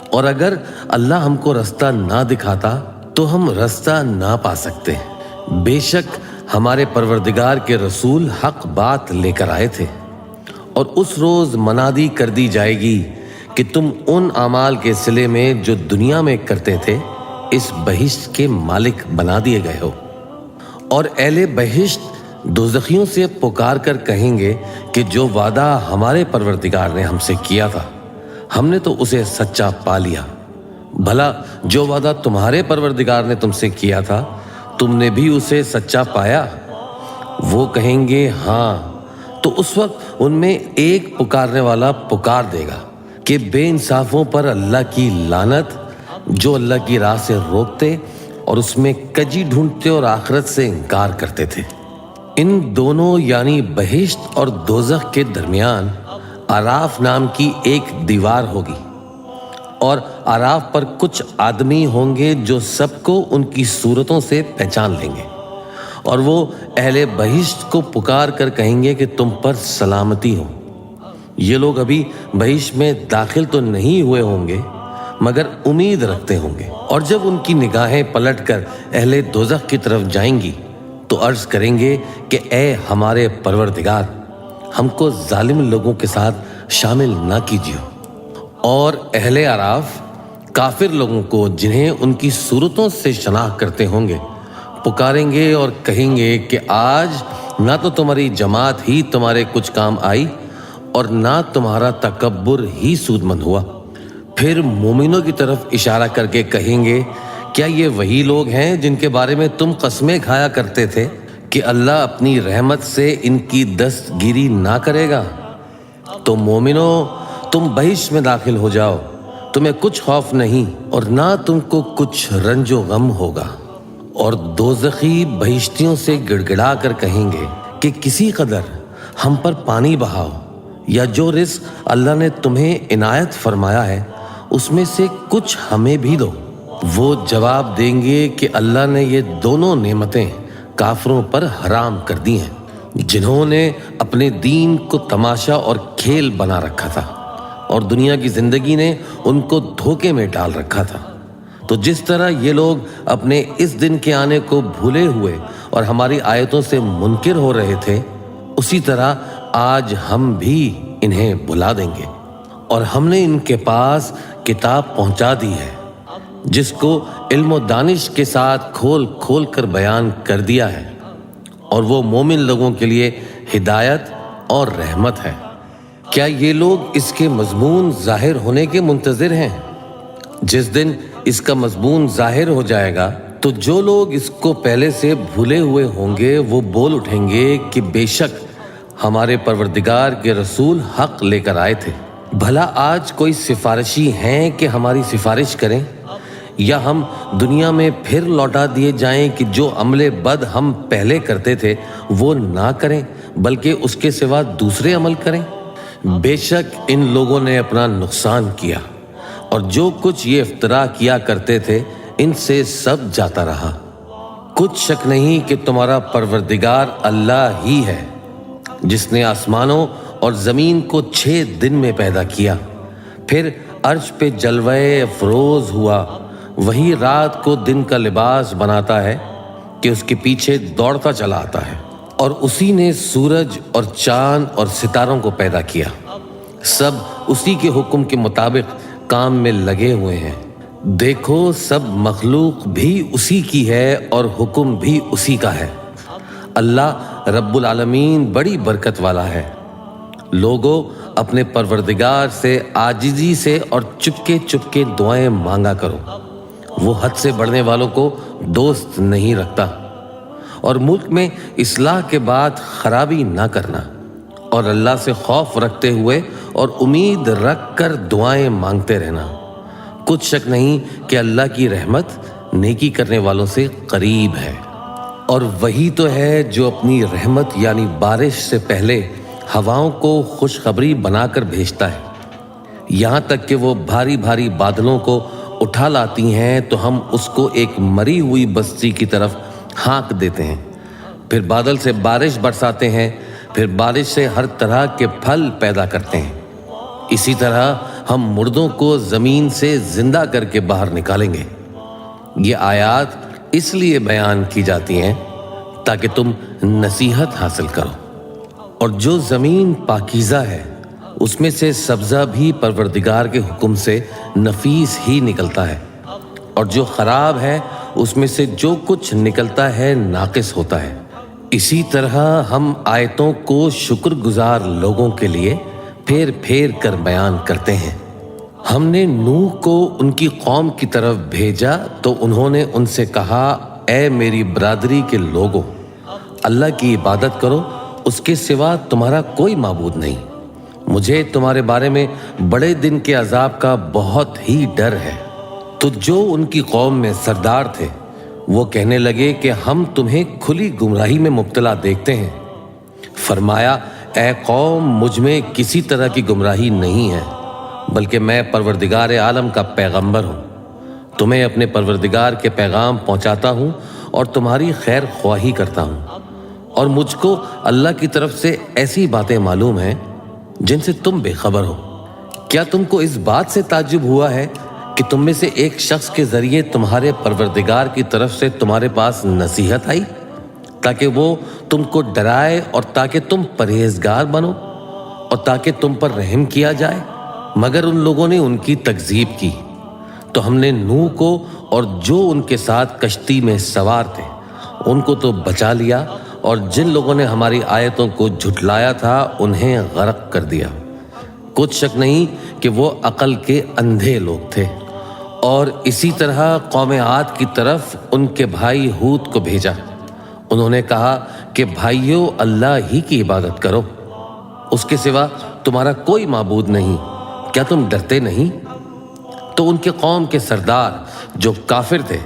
اور اگر اللہ ہم کو رستہ نہ دکھاتا تو ہم رستہ نہ پا سکتے۔ بے شک ہمارے پروردگار کے رسول حق بات لے کر آئے تھے، اور اس روز منادی کر دی جائے گی کہ تم ان اعمال کے صلے میں جو دنیا میں کرتے تھے اس بہشت کے مالک بنا دیے گئے ہو۔ اور اہل بہشت دوزخیوں سے پکار کر کہیں گے کہ جو وعدہ ہمارے پروردگار نے ہم سے کیا تھا ہم نے تو اسے سچا پا لیا۔ بھلا جو وعدہ تمہارے پروردگار نے تم سے کیا تھا تم نے بھی اسے سچا پایا؟ وہ کہیں گے ہاں۔ تو اس وقت ان میں ایک پکارنے والا پکار دے گا کہ بے انصافوں پر اللہ کی لعنت، جو اللہ کی راہ سے روکتے اور اس میں کجی ڈھونڈتے اور آخرت سے انکار کرتے تھے۔ ان دونوں یعنی بہشت اور دوزخ کے درمیان اعراف نام کی ایک دیوار ہوگی، اور اعراف پر کچھ آدمی ہوں گے جو سب کو ان کی صورتوں سے پہچان لیں گے، اور وہ اہل بہشت کو پکار کر کہیں گے کہ تم پر سلامتی ہو۔ یہ لوگ ابھی بہشت میں داخل تو نہیں ہوئے ہوں گے مگر امید رکھتے ہوں گے، اور جب ان کی نگاہیں پلٹ کر اہل دوزخ کی طرف جائیں گی تو عرض کریں گے کہ اے ہمارے پروردگار، ہم کو ظالم لوگوں کے ساتھ شامل نہ کیجیے۔ اور اہل اعراف کافر لوگوں کو جنہیں ان کی صورتوں سے شناخت کرتے ہوں گے پکاریں گے اور کہیں گے کہ آج نہ تو تمہاری جماعت ہی تمہارے کچھ کام آئی اور نہ تمہارا تکبر ہی سود مند ہوا۔ پھر مومنوں کی طرف اشارہ کر کے کہیں گے کیا یہ وہی لوگ ہیں جن کے بارے میں تم قسمیں کھایا کرتے تھے کہ اللہ اپنی رحمت سے ان کی دستگیری نہ کرے گا؟ تو مومنوں تم بہشت میں داخل ہو جاؤ، تمہیں کچھ خوف نہیں اور نہ تم کو کچھ رنج و غم ہوگا۔ اور دوزخی بہشتیوں سے گڑ گڑا کر کہیں گے کہ کسی قدر ہم پر پانی بہاؤ، یا جو رزق اللہ نے تمہیں عنایت فرمایا ہے اس میں سے کچھ ہمیں بھی دو۔ وہ جواب دیں گے کہ اللہ نے یہ دونوں نعمتیں کافروں پر حرام کر دی ہیں، جنہوں نے اپنے دین کو تماشا اور کھیل بنا رکھا تھا، اور دنیا کی زندگی نے ان کو دھوکے میں ڈال رکھا تھا۔ تو جس طرح یہ لوگ اپنے اس دن کے آنے کو بھولے ہوئے اور ہماری آیتوں سے منکر ہو رہے تھے، اسی طرح آج ہم بھی انہیں بھلا دیں گے۔ اور ہم نے ان کے پاس کتاب پہنچا دی ہے جس کو علم و دانش کے ساتھ کھول کھول کر بیان کر دیا ہے، اور وہ مومن لوگوں کے لیے ہدایت اور رحمت ہے۔ کیا یہ لوگ اس کے مضمون ظاہر ہونے کے منتظر ہیں؟ جس دن اس کا مضمون ظاہر ہو جائے گا تو جو لوگ اس کو پہلے سے بھولے ہوئے ہوں گے وہ بول اٹھیں گے کہ بے شک ہمارے پروردگار کے رسول حق لے کر آئے تھے۔ بھلا آج کوئی سفارشی ہیں کہ ہماری سفارش کریں، یا ہم دنیا میں پھر لوٹا دیے جائیں کہ جو عمل بد ہم پہلے کرتے تھے وہ نہ کریں بلکہ اس کے سوا دوسرے عمل کریں؟ بے شک ان لوگوں نے اپنا نقصان کیا، اور جو کچھ یہ افترا کیا کرتے تھے ان سے سب جاتا رہا۔ کچھ شک نہیں کہ تمہارا پروردگار اللہ ہی ہے جس نے آسمانوں اور زمین کو 6 دن میں پیدا کیا، پھر عرش پہ جلوہ افروز ہوا۔ وہی رات کو دن کا لباس بناتا ہے کہ اس کے پیچھے دوڑتا چلا آتا ہے، اور اسی نے سورج اور چاند اور ستاروں کو پیدا کیا، سب اسی کے حکم کے مطابق کام میں لگے ہوئے ہیں۔ دیکھو سب مخلوق بھی اسی کی ہے اور حکم بھی اسی کا ہے۔ اللہ رب العالمین بڑی برکت والا ہے۔ لوگوں اپنے پروردگار سے عاجزی سے اور چپکے چپکے دعائیں مانگا کرو، وہ حد سے بڑھنے والوں کو دوست نہیں رکھتا۔ اور ملک میں اصلاح کے بعد خرابی نہ کرنا، اور اللہ سے خوف رکھتے ہوئے اور امید رکھ کر دعائیں مانگتے رہنا۔ کچھ شک نہیں کہ اللہ کی رحمت نیکی کرنے والوں سے قریب ہے، اور وہی تو ہے جو اپنی رحمت یعنی بارش سے پہلے ہواؤں کو خوشخبری بنا کر بھیجتا ہے، یہاں تک کہ وہ بھاری بھاری بادلوں کو اٹھا لاتی ہیں تو ہم اس کو ایک مری ہوئی بستی کی طرف ہانک دیتے ہیں، پھر بادل سے بارش برساتے ہیں، پھر بارش سے ہر طرح کے پھل پیدا کرتے ہیں۔ اسی طرح ہم مردوں کو زمین سے زندہ کر کے باہر نکالیں گے۔ یہ آیات اس لیے بیان کی جاتی ہیں تاکہ تم نصیحت حاصل کرو۔ اور جو زمین پاکیزہ ہے اس میں سے سبزہ بھی پروردگار کے حکم سے نفیس ہی نکلتا ہے، اور جو خراب ہے اس میں سے جو کچھ نکلتا ہے ناقص ہوتا ہے۔ اسی طرح ہم آیتوں کو شکر گزار لوگوں کے لیے پھیر پھیر کر بیان کرتے ہیں۔ ہم نے نوح کو ان کی قوم کی طرف بھیجا تو انہوں نے ان سے کہا، اے میری برادری کے لوگو، اللہ کی عبادت کرو، اس کے سوا تمہارا کوئی معبود نہیں۔ مجھے تمہارے بارے میں بڑے دن کے عذاب کا بہت ہی ڈر ہے۔ تو جو ان کی قوم میں سردار تھے وہ کہنے لگے کہ ہم تمہیں کھلی گمراہی میں مبتلا دیکھتے ہیں۔ فرمایا، اے قوم، مجھ میں کسی طرح کی گمراہی نہیں ہے، بلکہ میں پروردگار عالم کا پیغمبر ہوں۔ تمہیں اپنے پروردگار کے پیغام پہنچاتا ہوں اور تمہاری خیر خواہی کرتا ہوں، اور مجھ کو اللہ کی طرف سے ایسی باتیں معلوم ہیں جن سے تم بے خبر ہو۔ کیا تم کو اس بات سے تعجب ہوا ہے کہ تم میں سے ایک شخص کے ذریعے تمہارے پروردگار کی طرف سے تمہارے پاس نصیحت آئی تاکہ وہ تم کو ڈرائے اور تاکہ تم پرہیزگار بنو اور تاکہ تم پر رحم کیا جائے؟ مگر ان لوگوں نے ان کی تکذیب کی، تو ہم نے نوح کو اور جو ان کے ساتھ کشتی میں سوار تھے ان کو تو بچا لیا، اور جن لوگوں نے ہماری آیتوں کو جھٹلایا تھا انہیں غرق کر دیا۔ کچھ شک نہیں کہ وہ عقل کے اندھے لوگ تھے۔ اور اسی طرح قوم عاد کی طرف ان کے بھائی ہود کو بھیجا۔ انہوں نے کہا کہ بھائیو، اللہ ہی کی عبادت کرو، اس کے سوا تمہارا کوئی معبود نہیں، کیا تم ڈرتے نہیں؟ تو ان کے قوم کے سردار جو کافر تھے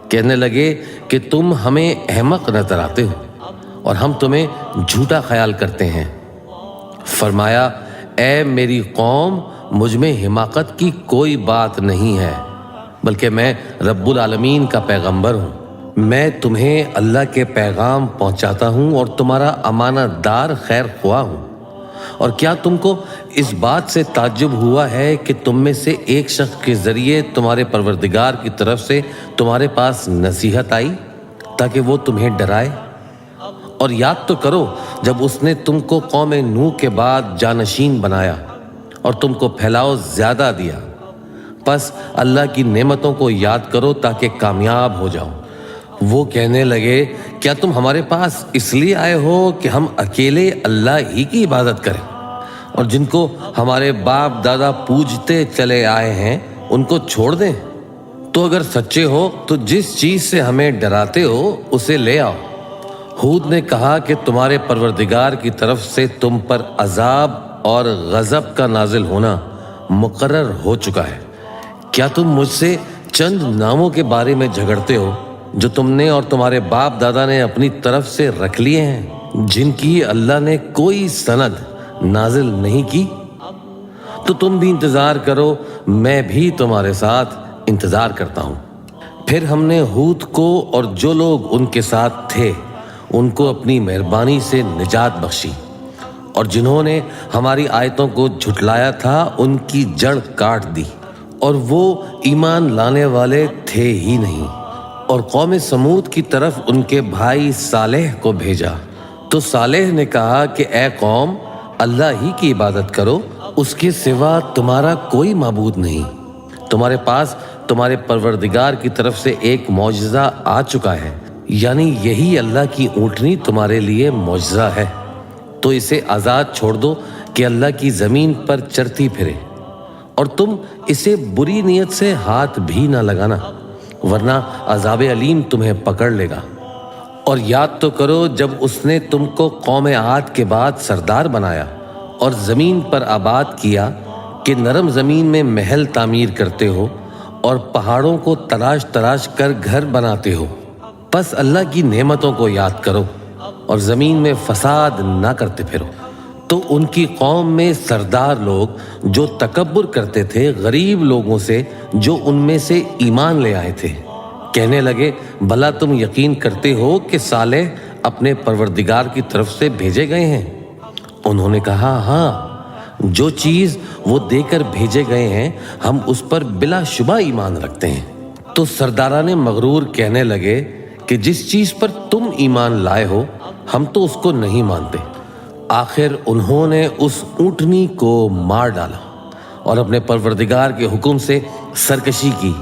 کہنے لگے کہ تم ہمیں احمق نظر آتے ہو اور ہم تمہیں جھوٹا خیال کرتے ہیں۔ فرمایا، اے میری قوم، مجھ میں حماقت کی کوئی بات نہیں ہے، بلکہ میں رب العالمین کا پیغمبر ہوں۔ میں تمہیں اللہ کے پیغام پہنچاتا ہوں اور تمہارا امانت دار خیر خواہ ہوں۔ اور کیا تم کو اس بات سے تعجب ہوا ہے کہ تم میں سے ایک شخص کے ذریعے تمہارے پروردگار کی طرف سے تمہارے پاس نصیحت آئی تاکہ وہ تمہیں ڈرائے؟ اور یاد تو کرو جب اس نے تم کو قوم نوح کے بعد جانشین بنایا اور تم کو پھیلاؤ زیادہ دیا۔ پس اللہ کی نعمتوں کو یاد کرو تاکہ کامیاب ہو جاؤ۔ وہ کہنے لگے، کیا تم ہمارے پاس اس لیے آئے ہو کہ ہم اکیلے اللہ ہی کی عبادت کریں، اور جن کو ہمارے باپ دادا پوجتے چلے آئے ہیں ان کو چھوڑ دیں؟ تو اگر سچے ہو تو جس چیز سے ہمیں ڈراتے ہو اسے لے آؤ۔ ہود نے کہا کہ تمہارے پروردگار کی طرف سے تم پر عذاب اور غضب کا نازل ہونا مقرر ہو چکا ہے۔ کیا تم مجھ سے چند ناموں کے بارے میں جھگڑتے ہو جو تم نے اور تمہارے باپ دادا نے اپنی طرف سے رکھ لیے ہیں، جن کی اللہ نے کوئی سند نازل نہیں کی؟ تو تم بھی انتظار کرو، میں بھی تمہارے ساتھ انتظار کرتا ہوں۔ پھر ہم نے ہود کو اور جو لوگ ان کے ساتھ تھے ان کو اپنی مہربانی سے نجات بخشی، اور جنہوں نے ہماری آیتوں کو جھٹلایا تھا ان کی جڑ کاٹ دی، اور وہ ایمان لانے والے تھے ہی نہیں۔ اور قوم سمود کی طرف ان کے بھائی صالح کو بھیجا، تو صالح نے کہا کہ اے قوم، اللہ ہی کی عبادت کرو، اس کے سوا تمہارا کوئی معبود نہیں۔ تمہارے پاس تمہارے پروردگار کی طرف سے ایک معجزہ آ چکا ہے، یعنی یہی اللہ کی اونٹنی تمہارے لیے معجزہ ہے، تو اسے آزاد چھوڑ دو کہ اللہ کی زمین پر چرتی پھرے، اور تم اسے بری نیت سے ہاتھ بھی نہ لگانا، ورنہ عذاب علیم تمہیں پکڑ لے گا۔ اور یاد تو کرو جب اس نے تم کو قوم عاد کے بعد سردار بنایا اور زمین پر آباد کیا کہ نرم زمین میں محل تعمیر کرتے ہو اور پہاڑوں کو تراش تراش کر گھر بناتے ہو، پس اللہ کی نعمتوں کو یاد کرو اور زمین میں فساد نہ کرتے پھرو۔ تو ان کی قوم میں سردار لوگ جو تکبر کرتے تھے غریب لوگوں سے جو ان میں سے ایمان لے آئے تھے، کہنے لگے بھلا تم یقین کرتے ہو کہ صالح اپنے پروردگار کی طرف سے بھیجے گئے ہیں؟ انہوں نے کہا ہاں، جو چیز وہ دے کر بھیجے گئے ہیں ہم اس پر بلا شبہ ایمان رکھتے ہیں۔ تو سرداران مغرور کہنے لگے کہ جس چیز پر تم ایمان لائے ہو ہم تو اس کو نہیں مانتے۔ آخر انہوں نے اس اونٹنی کو مار ڈالا اور اپنے پروردگار کے حکم سے سرکشی کی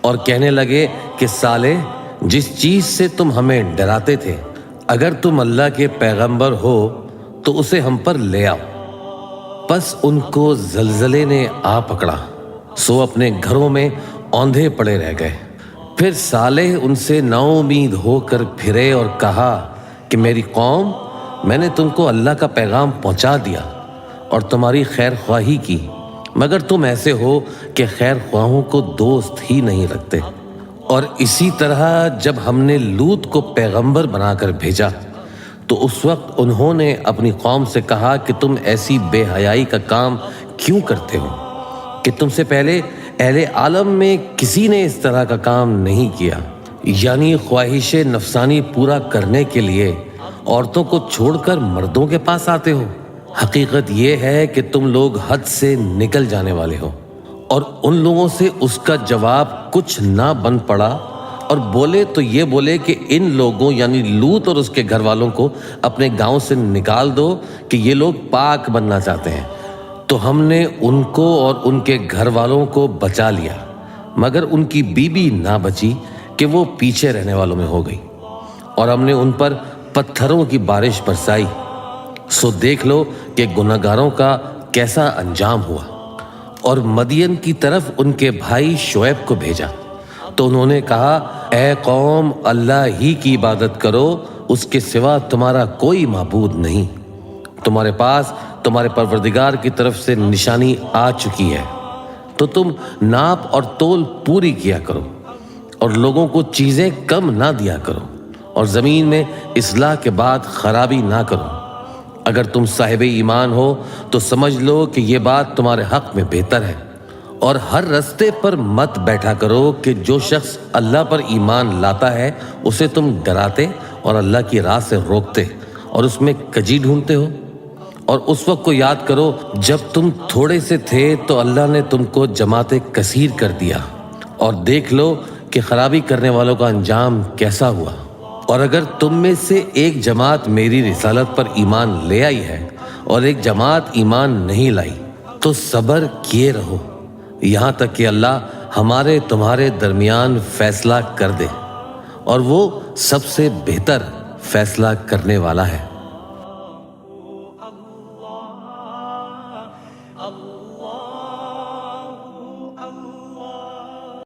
اور کہنے لگے کہ صالح جس چیز سے تم ہمیں ڈراتے تھے اگر تم اللہ کے پیغمبر ہو تو اسے ہم پر لے آؤ۔ پس ان کو زلزلے نے آ پکڑا، سو اپنے گھروں میں اوندھے پڑے رہ گئے۔ پھر صالح ان سے نا امید ہو کر پھرے اور کہا کہ میری قوم، میں نے تم کو اللہ کا پیغام پہنچا دیا اور تمہاری خیر خواہی کی، مگر تم ایسے ہو کہ خیر خواہوں کو دوست ہی نہیں رکھتے۔ اور اسی طرح جب ہم نے لوط کو پیغمبر بنا کر بھیجا تو اس وقت انہوں نے اپنی قوم سے کہا کہ تم ایسی بے حیائی کا کام کیوں کرتے ہو کہ تم سے پہلے اہل عالم میں کسی نے اس طرح کا کام نہیں کیا، یعنی خواہش نفسانی پورا کرنے کے لیے عورتوں کو چھوڑ کر مردوں کے پاس آتے ہو۔ حقیقت یہ ہے کہ تم لوگ حد سے نکل جانے والے ہو۔ اور ان لوگوں سے اس کا جواب کچھ نہ بن پڑا، اور بولے تو یہ بولے کہ ان لوگوں یعنی لوط اور اس کے گھر والوں کو اپنے گاؤں سے نکال دو کہ یہ لوگ پاک بننا چاہتے ہیں۔ تو ہم نے ان کو اور ان کے گھر والوں کو بچا لیا، مگر ان کی بیوی نہ بچی کہ وہ پیچھے رہنے والوں میں ہو گئی، اور ہم نے ان پر پتھروں کی بارش برسائی۔ سو دیکھ لو کہ گناہگاروں کا کیسا انجام ہوا۔ اور مدین کی طرف ان کے بھائی شعیب کو بھیجا تو انہوں نے کہا اے قوم، اللہ ہی کی عبادت کرو، اس کے سوا تمہارا کوئی معبود نہیں۔ تمہارے پاس تمہارے پروردگار کی طرف سے نشانی آ چکی ہے، تو تم ناپ اور تول پوری کیا کرو اور لوگوں کو چیزیں کم نہ دیا کرو، اور زمین میں اصلاح کے بعد خرابی نہ کرو۔ اگر تم صاحب ایمان ہو تو سمجھ لو کہ یہ بات تمہارے حق میں بہتر ہے، اور ہر رستے پر مت بیٹھا کرو کہ جو شخص اللہ پر ایمان لاتا ہے اسے تم ڈراتے اور اللہ کی راہ سے روکتے اور اس میں کجی ڈھونڈتے ہو۔ اور اس وقت کو یاد کرو جب تم تھوڑے سے تھے تو اللہ نے تم کو جماعت کثیر کر دیا، اور دیکھ لو کہ خرابی کرنے والوں کا انجام کیسا ہوا۔ اور اگر تم میں سے ایک جماعت میری رسالت پر ایمان لے آئی ہے اور ایک جماعت ایمان نہیں لائی تو صبر کیے رہو یہاں تک کہ اللہ ہمارے تمہارے درمیان فیصلہ کر دے، اور وہ سب سے بہتر فیصلہ کرنے والا ہے۔